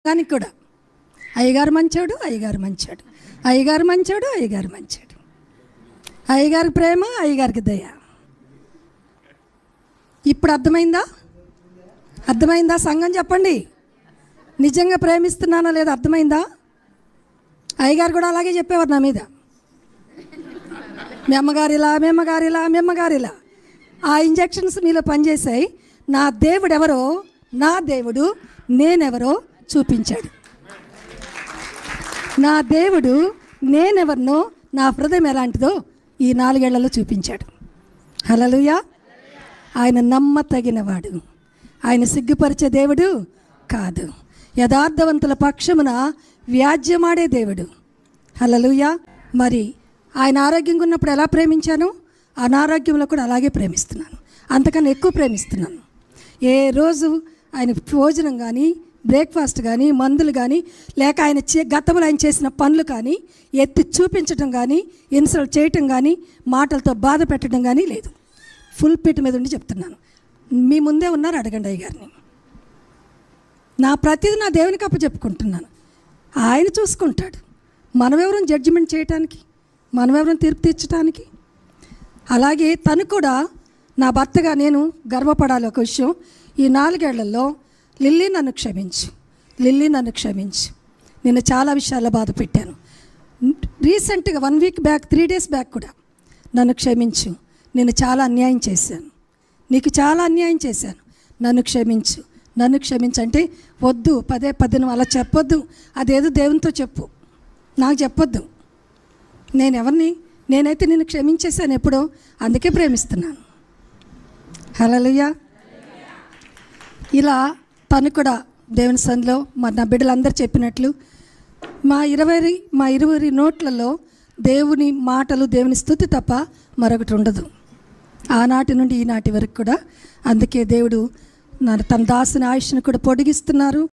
దానికి కూడా అయ్యగారు మంచోడు, అయ్యగారు మంచోడు, అయ్యగారు మంచోడు, అయ్యగారు మంచోడు, అయ్యగారి ప్రేమ, అయ్యగారికి దయ. ఇప్పుడు అర్థమైందా? అర్థమైందా? సంఘం చెప్పండి, నిజంగా ప్రేమిస్తున్నానా లేదా? అర్థమైందా? అయ్యగారు కూడా అలాగే చెప్పేవారు నా మీద, మీ అమ్మగారిలా, మీ అమ్మగారిలా, మీ అమ్మగారిలా. ఆ ఇంజెక్షన్స్ మీలో పనిచేసాయి. నా దేవుడు ఎవరో, నా దేవుడు నేనెవరో చూపించాడు. నా దేవుడు నేనెవరినో, నా హృదయం ఎలాంటిదో ఈ 4 ఏళ్లలో చూపించాడు. హల్లెలూయా. ఆయన నమ్మతగినవాడు, ఆయన సిగ్గుపరిచే దేవుడు కాదు, యథార్థవంతుల పక్షమున వ్యాజ్యమాడే దేవుడు. హల్లెలూయా. మరి ఆయన ఆరోగ్యంగా ఉన్నప్పుడు ఎలా ప్రేమించాను, అనారోగ్యంలో కూడా అలాగే ప్రేమిస్తున్నాను, అంతకన్నా ఎక్కువ ప్రేమిస్తున్నాను. ఏ రోజు ఆయన భోజనం కానీ, బ్రేక్ఫాస్ట్ కానీ, మందులు కానీ, లేక ఆయన గతంలో ఆయన చేసిన పనులు కానీ ఎత్తి చూపించడం కానీ, ఇన్సల్ట్ చేయటం కానీ, మాటలతో బాధ పెట్టడం కానీ లేదు. ఫుల్ పిట్ మీద ఉండి చెప్తున్నాను. మీ ముందే ఉన్నారు, అడగండి అయ్యగారిని. నా ప్రతిదీ నా దేవునికి అప్పచెప్పుకుంటున్నాను. ఆయన చూసుకుంటాడు. మనమెవరం జడ్జిమెంట్ చేయటానికి, మనమెవరం తీర్పు తీర్చడానికి? అలాగే తను కూడా నా భర్తగా నేను గర్వపడాలి. ఒక విషయం, ఈ 4 ఏళ్లలో లిల్లీ నన్ను క్షమించు, లిల్లీ నన్ను క్షమించు, నేను చాలా విషయాల్లో బాధ పెట్టాను. రీసెంట్గా 1 వీక్ బ్యాక్, 3 డేస్ బ్యాక్ కూడా నన్ను క్షమించు, నేను చాలా అన్యాయం చేశాను, నీకు చాలా అన్యాయం చేశాను, నన్ను క్షమించు, నన్ను క్షమించు అంటే వద్దు, పదే పదే నువ్వు అలా చెప్పొద్దు. అదేదో దేవునితో చెప్పు, నాకు చెప్పొద్దు. నేనైతే నిన్ను క్షమించేశాను ఎప్పుడో, అందుకే ప్రేమిస్తున్నాను. హల్లెలూయా. ఇలా తను కూడా దేవుని సన్నిధిలో మరి నా బిడ్డలందరూ చెప్పినట్లు మా ఇరువురి నోట్లలో దేవుని మాటలు, దేవుని స్తుతి తప్ప మరొకటి ఉండదు. ఆనాటి నుండి ఈనాటి వరకు కూడా. అందుకే దేవుడు తన దాసుని ఆయుష్ను కూడా పొడిగిస్తున్నారు.